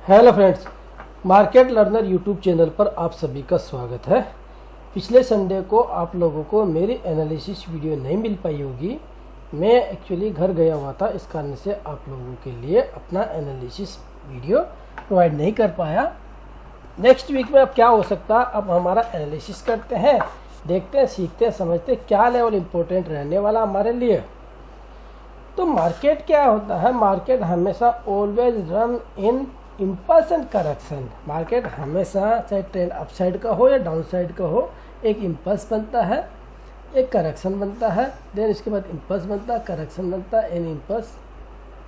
Hello friends, market learner YouTube channel पर आप सभी का स्वागत है। पिछले संडे को आप लोगों को मेरी एनालिसिस वीडियो नहीं मिल पाई होगी। मैं एक्चुअली घर गया हुआ था, इस कारण से आप लोगों के लिए अपना एनालिसिस वीडियो प्रोवाइड नहीं कर पाया। नेक्स्ट वीक में अब क्या हो सकता है, अब हमारा एनालिसिस करते हैं, देखते हैं, सीखते हैं, समझते हैं क्या लेवल इम्पोर्टेंट रहने वाला हमारे लिए। तो मार्केट क्या होता है, मार्केट हमेशा always run in impulse and correction. Market हमेशा चाहे ट्रेंड अपसाइड का हो या डाउन साइड का हो, एक इम्पल्स बनता है, एक करेक्शन बनता है, देन इसके बाद इम्पल्स बनता है, करेक्शन बनता है, एन इम्पल्स,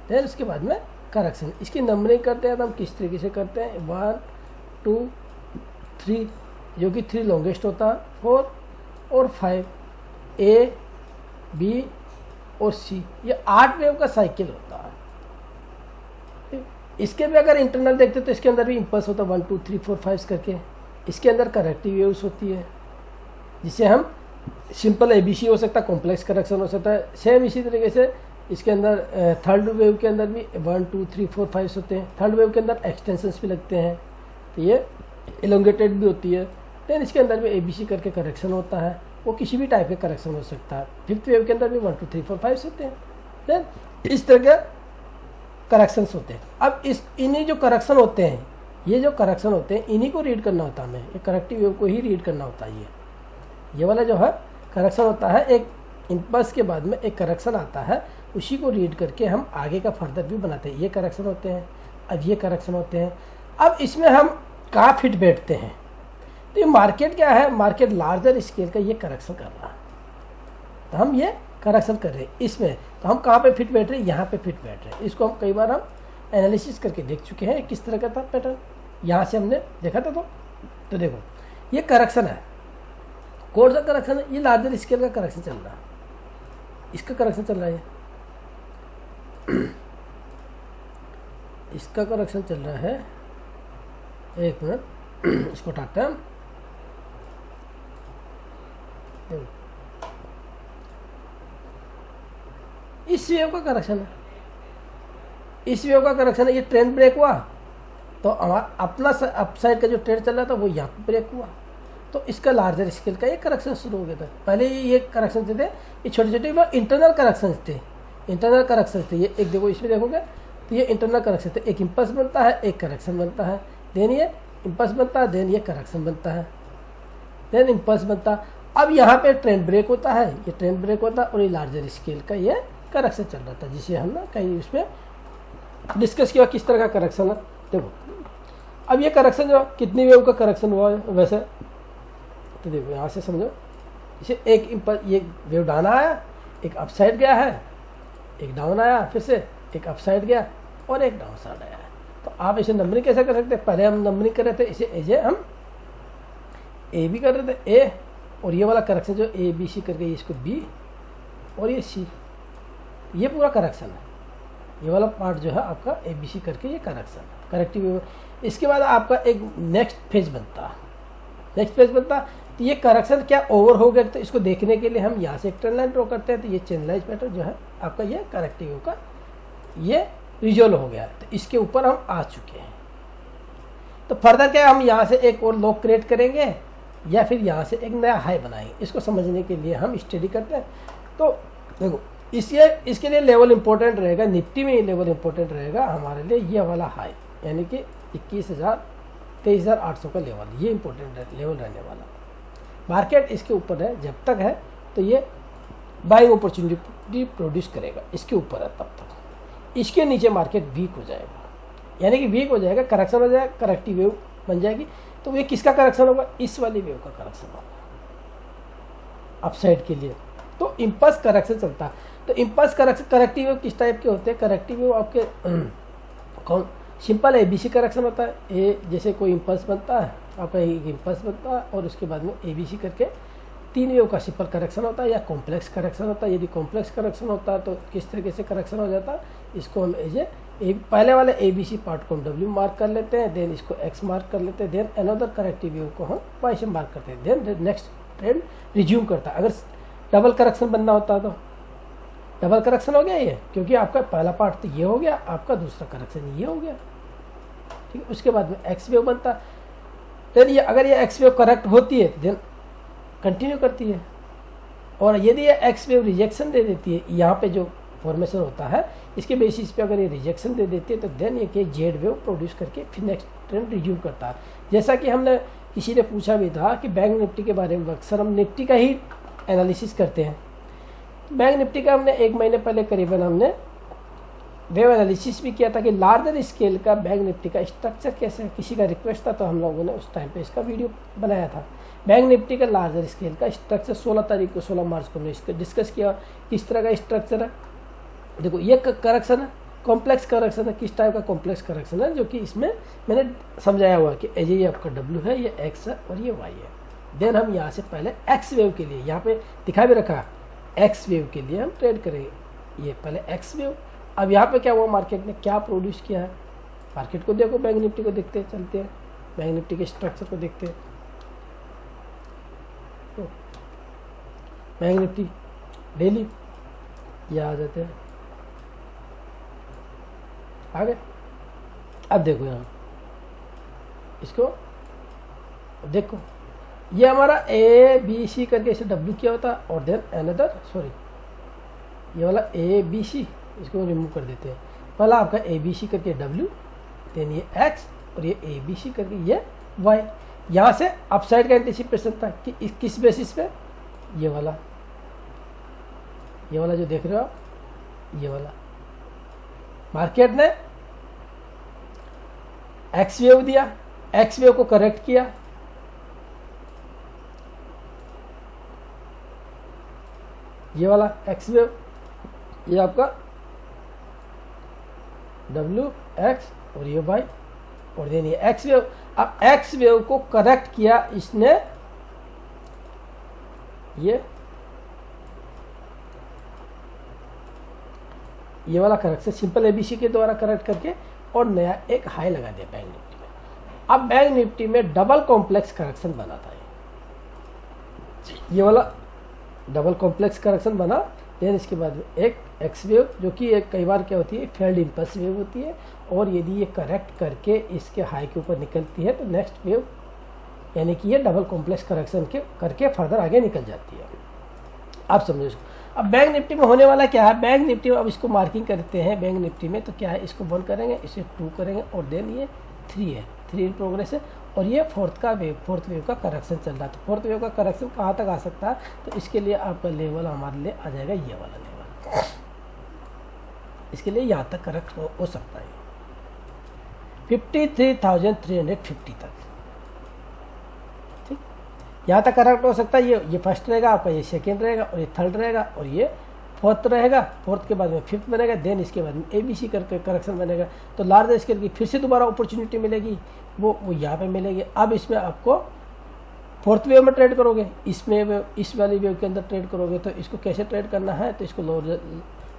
देन उसके बाद में करेक्शन। इसकी नंबरिंग करते हैं तो हम किस तरीके से करते हैं, 1 2 3, जो कि 3 लॉन्गेस्ट होता है, 4 और 5, ए बी और सी, ये 8 वेव का साइकिल होता है। इसके भी अगर इंटरनल देखते तो इसके अंदर भी इम्पल्स होता है 1 2 3 4 5 करके। इसके अंदर करेक्टिव वेव्स होती है, जिसे हम सिंपल एबीसी हो सकता है, कॉम्प्लेक्स करेक्शन हो सकता है। सेम इसी तरीके से इसके अंदर थर्ड वेव के अंदर भी 1 2 3 4 5 होते हैं। थर्ड वेव के अंदर एक्सटेंशंस भी लगते हैं, तो ये एलोंगेटेड भी होती है। देन इसके अंदर भी एबीसी करके करेक्शन होता है, वो किसी भी टाइप के करेक्शन हो सकता है। फिफ्थ वेव के अंदर भी 1 2 3 4 5 होते हैं। देन इस तरह के करेक्शंस होते हैं। अब इन्हीं जो करेक्शन होते हैं, ये जो करेक्शन होते हैं, इन्हीं को रीड करना होता है हमें, एक करेक्टिव वेव को ही रीड करना होता है। ये वाला जो है करेक्शन होता है, एक इम्पल्स के बाद में एक करेक्शन आता है, उसी को रीड करके हम आगे का फर्दर व्यू बनाते हैं। ये करेक्शन होते हैं, अब ये करेक्शन होते हैं। अब इसमें हम कहाँ फिट बैठते हैं, तो ये मार्केट क्या है, मार्केट लार्जर स्केल का ये करेक्शन कर रहा है, तो हम ये करेक्शन कर रहे हैं इसमें, तो हम कहाँ पे फिट बैठ रहे हैं, यहाँ पे फिट बैठ रहे हैं। इसको हम कई बार हम एनालिसिस करके देख चुके हैं किस तरह का था पैटर्न, यहाँ से हमने देखा था। तो देखो ये करेक्शन है, कौन सा करेक्शन है, ये लार्जर स्केल का करेक्शन चल रहा है, इसका करेक्शन चल रहा है, इसका करेक्शन चल रहा है। एक मिनट, इसको उठाते हैं। इस वेव का करेक्शन है, इस वेव का करेक्शन है। ये ट्रेंड ब्रेक हुआ तो हमारा अपना अपसाइड का जो ट्रेंड चल रहा था वो यहाँ पे ब्रेक हुआ, तो इसका लार्जर स्केल का ये करेक्शन शुरू हो गया था। पहले ये करेक्शन थे, ये छोटे छोटे इंटरनल करेक्शन थे, इंटरनल करेक्शन थे। ये एक देखो, इसमें देखोगे तो ये इंटरनल करेक्शन थे, एक इम्पल्स बनता है, एक करेक्शन बनता है, देन ये इम्पल्स बनता है, देन ये करेक्शन बनता है, देन इम्पल्स बनता है। अब यहाँ पे ट्रेंड ब्रेक होता है, ये ट्रेंड ब्रेक होता है, और ये लार्जर स्केल का ये करेक्शन चल रहा था, जिसे हम ना कहीं उसमें डिस्कस किया किस तरह का करेक्शन है। देखो अब ये करेक्शन जो कितनी वेव का करेक्शन हुआ है वैसे, तो देखो यहाँ से समझो, इसे एक इम्पल्स, ये वेव डाउन आया, एक अपसाइड गया है, एक डाउन आया, फिर से एक अपसाइड गया और एक डाउन साइड आया है। तो आप इसे नंबरिंग कैसे कर सकते हैं, पहले हम नंबरिंग कर रहे थे, इसे एजे हम ए बी कर रहे थे, ए, और ये वाला करेक्शन जो ए बी सी करके इसको बी, और ये सी, ये पूरा करेक्शन है। ये वाला पार्ट जो है आपका ए बी सी करके ये करेक्शन है, करेक्टिव। इसके बाद आपका एक नेक्स्ट फेज बनता है, नेक्स्ट फेज बनता है, तो ये करेक्शन क्या ओवर हो गया, तो इसको देखने के लिए हम यहाँ से एक ट्रेंड लाइन ड्रॉ करते हैं। तो ये चैनलाइज पैटर्न जो है आपका ये करेक्टिव का ये रिजोल्व हो गया है, तो इसके ऊपर हम आ चुके हैं। तो फर्दर क्या हम यहाँ से एक और लो क्रिएट करेंगे या फिर यहाँ से एक नया हाई बनाएंगे, इसको समझने के लिए हम स्टडी करते हैं। तो देखो इसके लिए लेवल इंपॉर्टेंट रहेगा, निफ्टी में ये लेवल इंपॉर्टेंट रहेगा हमारे लिए, ये वाला हाई यानी कि 23,800 का लेवल, ये इंपॉर्टेंट लेवल रहने वाला। मार्केट इसके ऊपर है, जब तक है तो ये बाइंग अपॉर्चुनिटी प्रोड्यूस करेगा, इसके ऊपर है तब तक। इसके नीचे मार्केट वीक हो जाएगा, यानी कि वीक हो जाएगा, करेक्शन हो जाएगा, करेक्टिव वेव बन जाएगी। तो ये किसका करेक्शन होगा, इस वाली वेव का करेक्शन होगा अपसाइड के लिए। तो इम्पल्स करेक्शन चलता है। तो इम्पल्स करेक्शन, करेक्टिव वेव किस टाइप के होते हैं, करेक्टिव वेव आपके कौन, सिंपल एबीसी करेक्शन होता है। ए जैसे कोई इम्पल्स बनता है, आपका एक इम्पल्स बनता है और उसके बाद में एबीसी करके 3 वेव का सिंपल करेक्शन होता है, या कॉम्प्लेक्स करेक्शन होता है। यदि कॉम्प्लेक्स करेक्शन होता है तो किस तरीके से करेक्शन हो जाता है, इसको हम एज ए पहले वाले एबीसी पार्ट को हम डब्ल्यू मार्क कर लेते हैं, देन इसको एक्स मार्क कर लेते हैं, देन अनदर करेक्टिव वेव को हम वाई से मार्क करते हैं, देन नेक्स्ट ट्रेंड रिज्यूम करता है। अगर डबल करेक्शन बनना होता है तो डबल करेक्शन हो गया ये, क्योंकि आपका पहला पार्ट तो ये हो गया, आपका दूसरा करेक्शन ये हो गया। ठीक है, उसके बाद में एक्स वेव बनता है। देन ये अगर ये एक्स वेव करेक्ट होती है देन कंटिन्यू करती है, और यदि ये एक्स वेव रिजेक्शन दे देती है, यहाँ पे जो फॉर्मेशन होता है इसके बेसिस पे अगर ये रिजेक्शन दे देती है तो देन ये कि जेड वेव प्रोड्यूस करके फिर नेक्स्ट ट्रेंड रिज्यूम करता है। जैसा कि हमने किसी ने पूछा भी था कि बैंक निफ्टी के बारे में, अक्सर हम निफ्टी का ही एनालिसिस करते हैं। बैंक निफ्टी का हमने 1 महीने पहले करीबन हमने वेव एनालिसिस भी किया था कि लार्जर स्केल का बैंक निफ्टी का स्ट्रक्चर कैसे है। किसी का रिक्वेस्ट था तो हम लोगों ने उस टाइम पे इसका वीडियो बनाया था। बैंक निफ्टी का लार्जर स्केल का स्ट्रक्चर 16 तारीख को 16 मार्च को हमने इसको डिस्कस किया किस तरह का स्ट्रक्चर है। देखो ये करेक्शन है, कॉम्प्लेक्स करेक्शन है। किस टाइप का कॉम्प्लेक्स करेक्शन है, जो कि इसमें मैंने समझाया हुआ कि ये आपका डब्ल्यू है, ये एक्स है और ये वाई है। देन हम यहाँ से पहले एक्स वेव के लिए, यहाँ पे दिखा भी रखा एक्स वेव के लिए हम ट्रेड करेंगे। ये पहले एक्स वेव। अब यहाँ पे क्या हुआ, मार्केट ने क्या प्रोड्यूस किया है, मार्केट को देखो, बैंक निफ्टी को देखते हैं, चलते हैं बैंक निफ्टी के स्ट्रक्चर को देखते हैं। तो बैंक निफ्टी डेली ये आ जाते हैं, आ गए। अब देखो यहाँ इसको देखो, ये हमारा ए बी सी करके इसे डब्ल्यू किया होता है और देन अनदर, सॉरी ये वाला ए बी सी इसको रिमूव कर देते हैं। पहला आपका ए बी सी करके डब्ल्यू, देन ये एक्स और ये ए बी सी करके ये वाई। यहाँ से अपसाइड का एंटिसिपेशन था कि किस बेसिस पे, ये वाला जो देख रहे हो आप, ये वाला मार्केट ने एक्स वेव दिया, एक्स वेव को करेक्ट किया, ये वाला एक्स वेव, ये आपका डब्ल्यू एक्स और ये वाई और देन ये एक्स वेव। अब एक्स वेव को करेक्ट किया इसने, ये वाला करेक्शन सिंपल एबीसी के द्वारा करेक्ट करके और नया एक हाई लगा दिया बैंक निफ्टी में। अब बैंक निफ्टी में डबल कॉम्प्लेक्स करेक्शन बना था, ये वाला डबल कॉम्प्लेक्स करेक्शन बना। देन इसके बाद एक एक्स वेव, जो कि एक कई बार क्या होती है, फेल्ड इंपल्स वेव होती है, और यदि ये करेक्ट करके इसके हाई के ऊपर निकलती है तो नेक्स्ट वेव, यानी कि ये डबल कॉम्प्लेक्स करेक्शन के करके फर्दर आगे निकल जाती है। आप समझो इसको। अब बैंक निफ्टी में होने वाला क्या है, बैंक निफ्टी में अब इसको मार्किंग करते हैं। बैंक निफ्टी में तो क्या है, इसको 1 करेंगे, इसे 2 करेंगे और देन ये 3 है, 3 इन प्रोग्रेस है, और ये फोर्थ वेव का करेक्शन चल रहा है। तो फोर्थ वेव का करेक्शन कहाँ तक आ सकता है, तो इसके लिए आपका लेवल हमारे लिए आ जाएगा ये वाला लेवल, इसके लिए यहाँ तक करेक्ट हो सकता है 53,350 तक। ठीक, यहाँ तक करेक्ट हो सकता है। ये फर्स्ट रहेगा आपका, ये सेकेंड रहेगा और ये थर्ड रहेगा और ये फोर्थ रहेगा। फोर्थ के बाद में फिफ्थ बनेगा, देन इसके बाद में एबीसी करके करेक्शन बनेगा। तो लार्ज स्केल की फिर से दोबारा अपॉर्चुनिटी मिलेगी, वो यहाँ पे मिलेगी। अब इसमें आपको फोर्थ वेव में ट्रेड करोगे, इसमें इस वाली वेव के अंदर ट्रेड करोगे, तो इसको कैसे ट्रेड करना है, तो इसको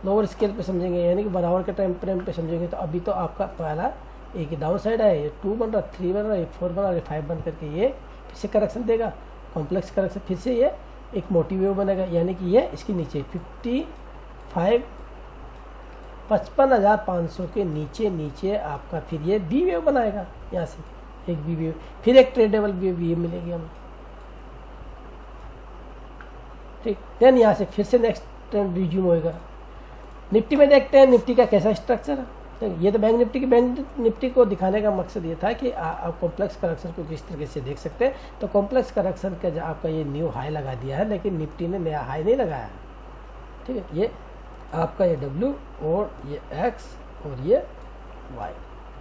लोअर स्केल पे समझेंगे, यानी कि बराबर के टाइम फ्रेम पे समझेंगे। तो अभी तो आपका पहला एक डाउन साइड है, ये 2 बन रहा, 3 बन रहा, ये 4 बन रहा, ये 5 बन करके ये फिर से करेक्शन देगा, कॉम्प्लेक्स करेक्शन, फिर से ये एक मोटी वेव बनेगा, यानी कि ये इसके नीचे 55,500 के नीचे आपका फिर ये बी वेव बनाएगा। यहाँ से एक बी वेव, फिर एक ट्रेडेबल बी वेव मिलेगी हमें। ठीक, देन यहाँ से फिर से नेक्स्ट ट्रेंड रिज्यूम होएगा। निफ्टी में देखते हैं निफ्टी का कैसा स्ट्रक्चर है। ये तो बैंक निफ्टी को दिखाने का मकसद ये था कि आप कॉम्प्लेक्स करेक्शन को किस तरीके से देख सकते हैं। तो कॉम्प्लेक्स करेक्शन का जो आपका ये न्यू हाई लगा दिया है, लेकिन निफ्टी ने नया हाई नहीं लगाया है। ठीक है, ये आपका ये डब्ल्यू और ये एक्स और ये वाई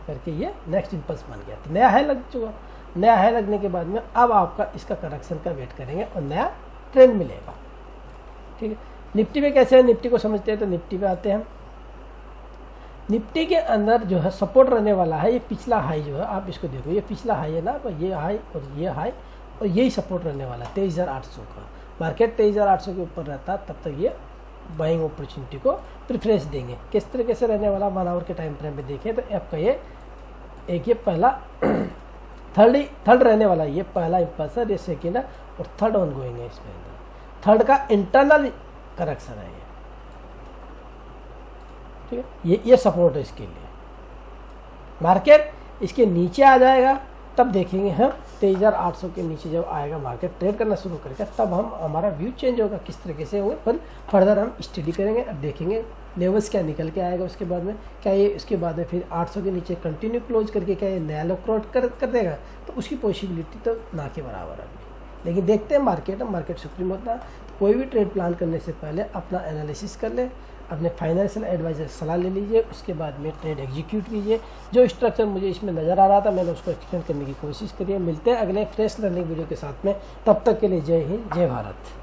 करके ये नेक्स्ट इम्पल्स बन गया। तो नया हाई लग चुका। नया हाई लगने के बाद में अब आपका इसका करेक्शन का वेट करेंगे और नया ट्रेंड मिलेगा। ठीक है, निफ्टी में कैसे है, निफ्टी को समझते हैं तो निफ्टी पे आते हैं। निफ्टी के अंदर जो है सपोर्ट रहने वाला है, ये पिछला हाई जो है, आप इसको देखो, ये पिछला हाई है ना, तो ये हाई और यही सपोर्ट रहने वाला है 23,800 का। मार्केट 23,800 के ऊपर रहता तब तक ये बाइंग अपॉर्चुनिटी को प्रेफरेंस देंगे। किस तरीके से रहने वाला 1 आवर के टाइम फ्रेम पे देखें तो आपका ये पहला थर्ड रहने वाला है। ये पहला इम्पल्स है, ये सेकेंड है और थर्ड ऑन गोइंग है। इसमें थर्ड का इंटरनल करेक्शन है ये। ठीक है, ये सपोर्ट है इसके लिए। मार्केट इसके नीचे आ जाएगा तब देखेंगे हम 23,800 के नीचे जब आएगा मार्केट ट्रेड करना शुरू करेगा तब हम हमारा व्यू चेंज होगा किस तरीके से वो, पर फर्दर हम स्टडी करेंगे। अब देखेंगे लेवल्स क्या निकल के आएगा उसके बाद में, क्या ये उसके बाद में फिर 800 के नीचे कंटिन्यू क्लोज करके क्या ये नया लो क्रॉस कर देगा, तो उसकी पॉसिबिलिटी तो ना के बराबर है अभी। लेकिन देखते हैं मार्केट सुप्रीम होता है। तो कोई भी ट्रेड प्लान करने से पहले अपना एनालिसिस कर ले, अपने फाइनेंशियल एडवाइजर से सलाह ले लीजिए, उसके बाद में ट्रेड एग्जीक्यूट कीजिए। जो स्ट्रक्चर मुझे इसमें नज़र आ रहा था मैंने उसको एक्सप्लेन करने की कोशिश करी है। मिलते हैं अगले फ्रेश लर्निंग वीडियो के साथ में, तब तक के लिए जय हिंद जय भारत।